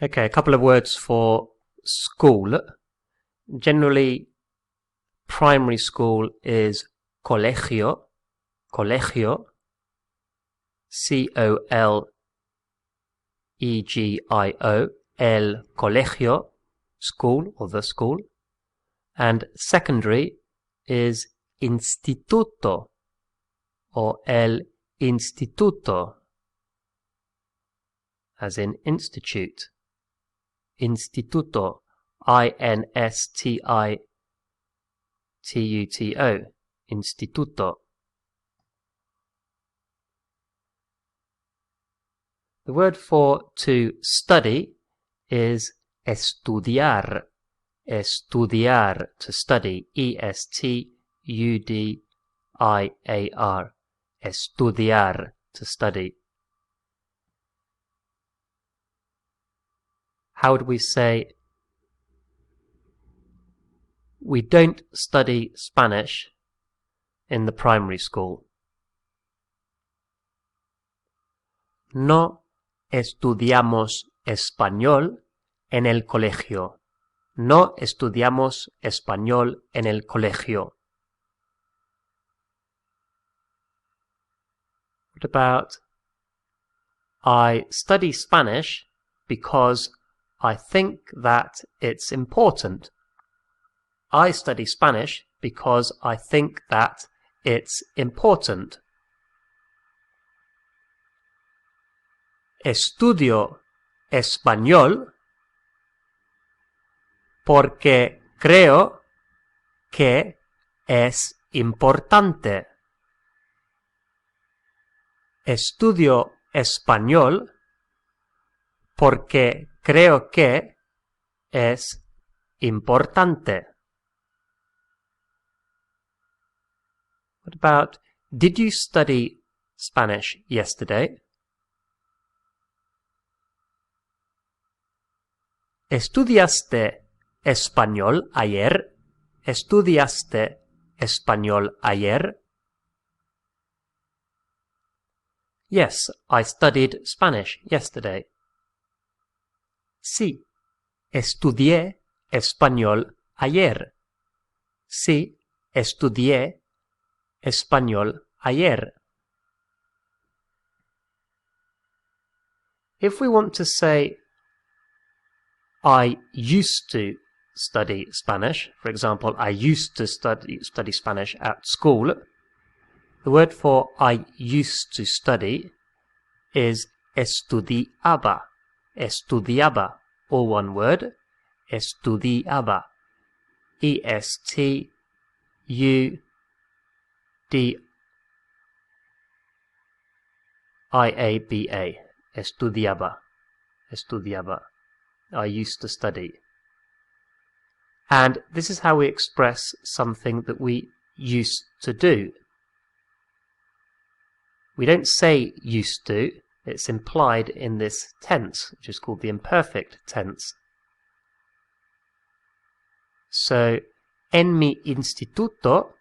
Okay, a couple of words for school. Generally, primary school is colegio, colegio, C-O-L-E-G-I-O, el colegio, school or the school. And secondary is instituto or el instituto, as in institute. Instituto, I-N-S-T-I-T-U-T-O, instituto. The word for to study is estudiar. Estudiar, to study, E-S-T-U-D-I-A-R. Estudiar, to study. How would we say we don't study Spanish in the primary school? No estudiamos español en el colegio. No estudiamos español en el colegio. What about I study Spanish because I think that it's important. I study Spanish because I think that it's important. Estudio español porque creo que es importante. Estudio español porque creo que es importante. What about, did you study Spanish yesterday? ¿Estudiaste español ayer? ¿Estudiaste español ayer? Yes, I studied Spanish yesterday. Sí, estudié español ayer. Sí, estudié español ayer. If we want to say I used to study Spanish, for example, I used to study Spanish at school, the word for I used to study is estudiaba. Estudiaba, all one word, estudiaba. E-S-T-U-D-I-A-B-A. Estudiaba. Estudiaba. I used to study. And this is how we express something that we used to do. We don't say used to, it's implied in this tense, which is called the imperfect tense. So, en mi instituto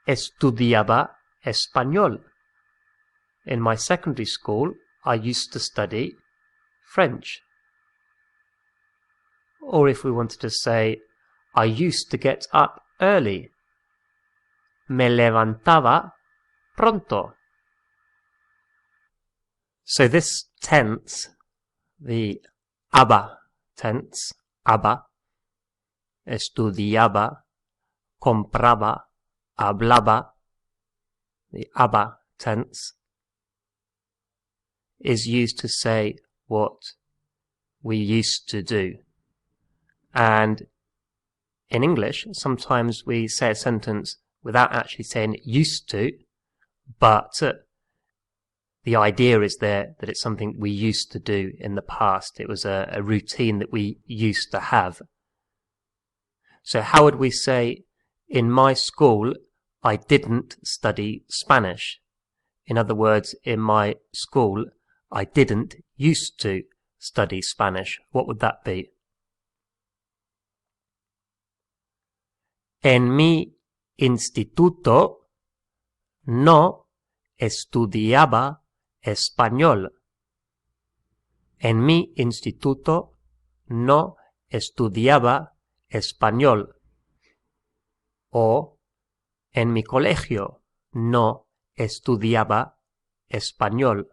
estudiaba español. In my secondary school, I used to study French. Or if we wanted to say, I used to get up early. Me levantaba pronto. So this tense, the aba tense, aba, estudiaba, compraba, hablaba, the aba tense, is used to say what we used to do. And in English, sometimes we say a sentence without actually saying used to, but the idea is there that it's something we used to do in the past. It was a routine that we used to have. So how would we say, in my school, I didn't study Spanish? In other words, in my school, I didn't used to study Spanish. What would that be? En mi instituto no estudiaba español. En mi instituto no estudiaba español. O en mi colegio no estudiaba español.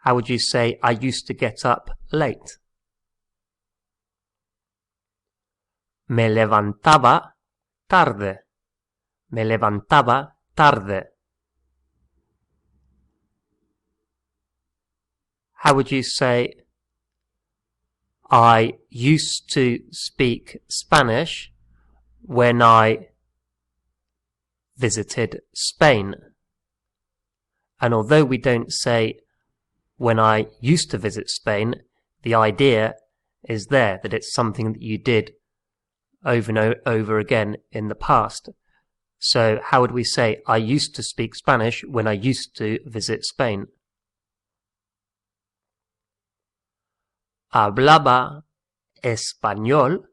How would you say I used to get up late? Me levantaba tarde. Me levantaba tarde. How would you say I used to speak Spanish when I visited Spain? And although we don't say when I used to visit Spain, the idea is there that it's something that you did over and over again in the past. So how would we say I used to speak Spanish when I used to visit Spain? Hablaba español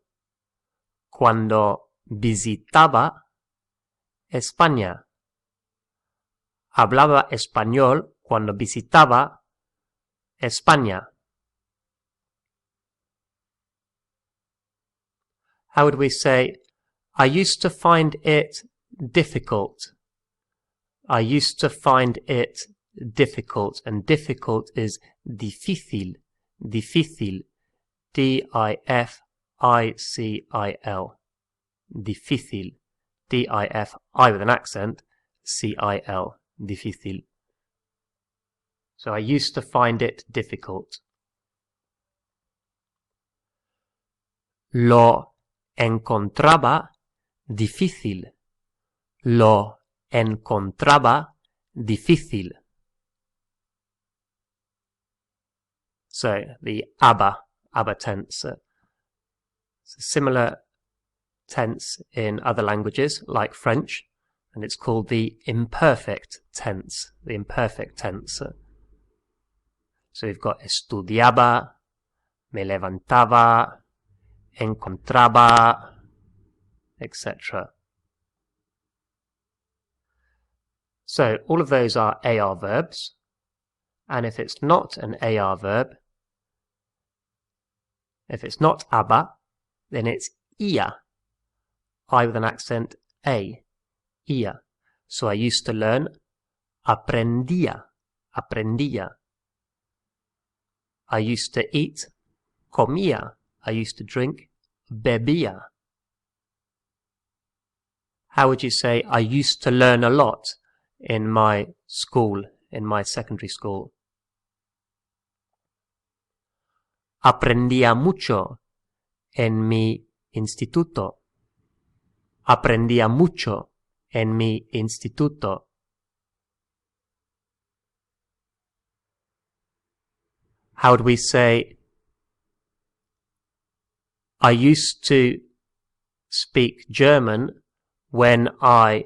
cuando visitaba España. Hablaba español cuando visitaba España. How would we say, I used to find it difficult. I used to find it difficult. And difficult is difícil. Difícil. D-I-F-I-C-I-L. Difícil. D-I-F-I with an accent. C-I-L. Difícil. So I used to find it difficult. Lo encontraba difícil. Lo encontraba difícil. So the ABBA tense. It's a similar tense in other languages like French, and it's called the imperfect tense. The imperfect tense. So we've got estudiaba, me levantaba, encontraba, etc. So all of those are AR verbs, and if it's not an AR verb, if it's not ABBA, then it's IA. I with an accent A. IA. So I used to learn aprendía. Aprendía. I used to eat comía. I used to drink bebía. How would you say I used to learn a lot in my school, in my secondary school? Aprendía mucho en mi instituto. Aprendía mucho en mi instituto. How would we say I used to speak German when I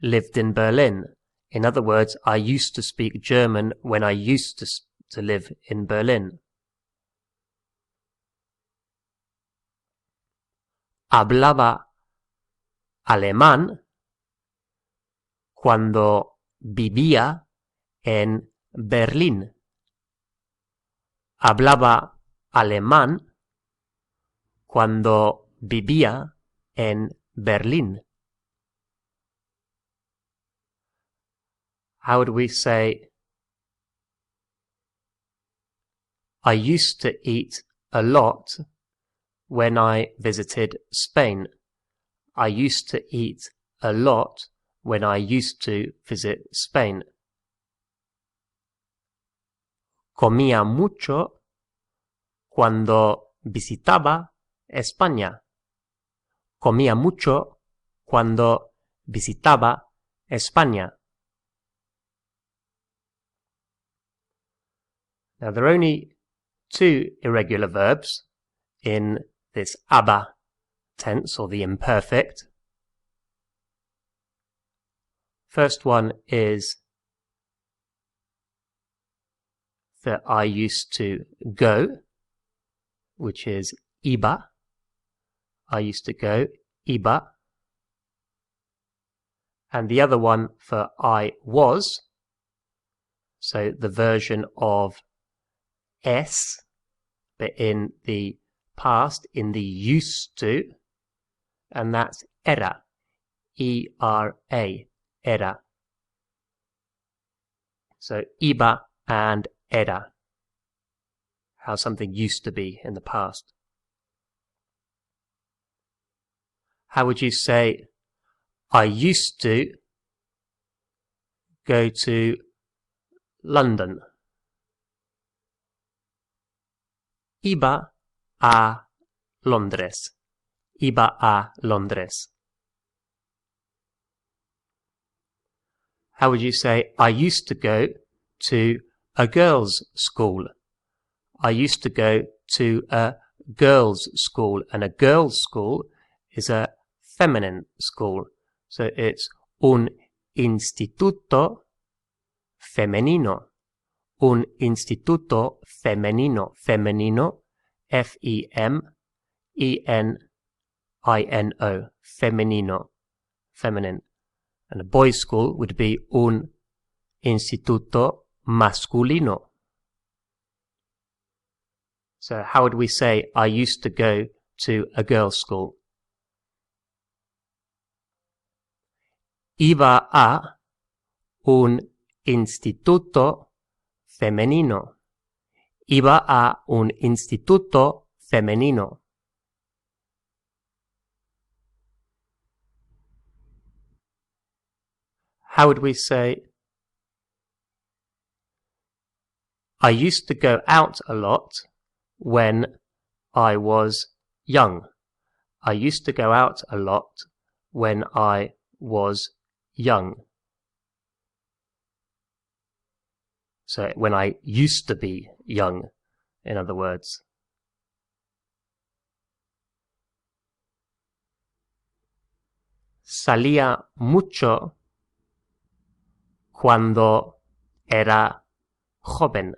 lived in Berlin? In other words, I used to speak German when I used to live in Berlin. Hablaba alemán cuando vivía en Berlín. Hablaba alemán cuando vivía en Berlín. How would we say I used to eat a lot when I visited Spain? I used to eat a lot when I used to visit Spain. Comía mucho cuando visitaba España. Comía mucho cuando visitaba España. Now there are only two irregular verbs in this ABBA tense, or the imperfect. First one is that I used to go, which is iba. I used to go, iba. And the other one for I was, so the version of es, but in the past, in the used to, and that's era, E-R-A, era. So iba and era, how something used to be in the past. How would you say, I used to go to London? Iba a Londres. Iba a Londres. How would you say, I used to go to a girls' school? I used to go to a girls' school, and a girls' school is a feminine school. So it's un instituto femenino. Un instituto femenino. Femenino, F-E-M-E-N-I-N-O. Femenino. Feminine. And a boys' school would be un instituto masculino. So how would we say, I used to go to a girls' school? Iba a un instituto femenino. Iba a un instituto femenino. How would we say, I used to go out a lot when I was young. I used to go out a lot when I was young. So when I used to be young, in other words. Salía mucho cuando era joven.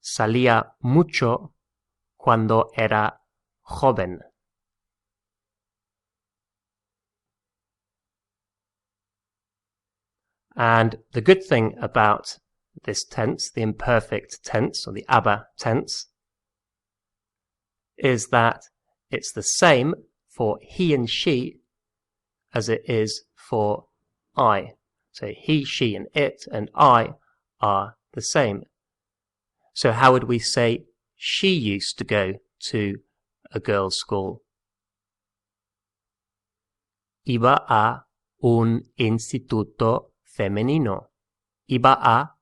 Salía mucho cuando era joven. And the good thing about this tense, the imperfect tense, or the aber tense, is that it's the same for he and she as it is for I. So he, she, and it, and I are the same. So how would we say she used to go to a girls' school? Iba a un instituto femenino. Iba a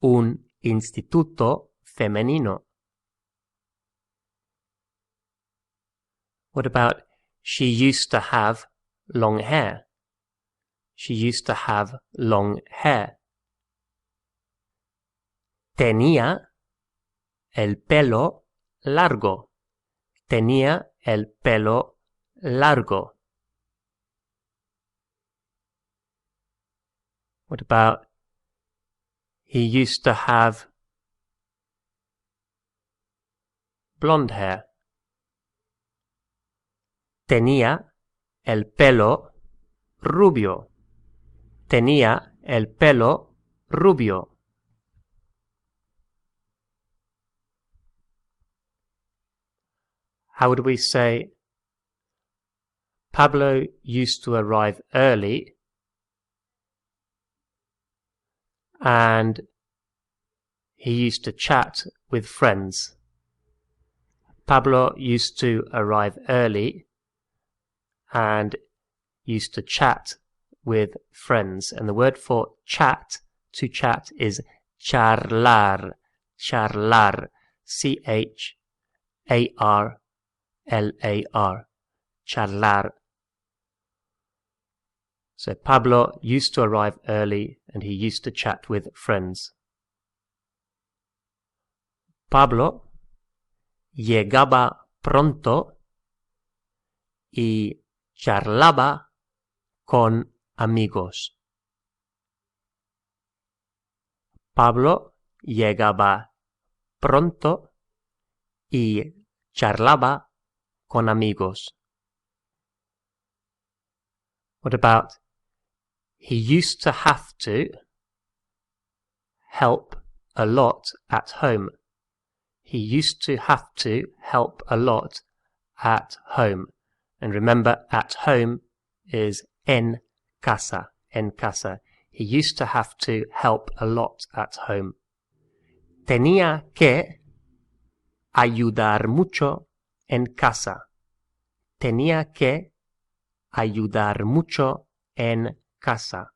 un instituto femenino. What about she used to have long hair? She used to have long hair. Tenía el pelo largo. Tenía el pelo largo. What about he used to have blonde hair? Tenía el pelo rubio. Tenía el pelo rubio. How would we say Pablo used to arrive early and he used to chat with friends? Pablo used to arrive early and used to chat with friends. And the word for chat, to chat, is charlar. Charlar. C-H-A-R-L-A-R. Charlar. So Pablo used to arrive early and he used to chat with friends. Pablo llegaba pronto y charlaba con amigos. Pablo llegaba pronto y charlaba con amigos? What about he used to have to help a lot at home? He used to have to help a lot at home. And remember, at home is en casa, en casa. He used to have to help a lot at home. Tenía que ayudar mucho en casa. Tenía que ayudar mucho en casa.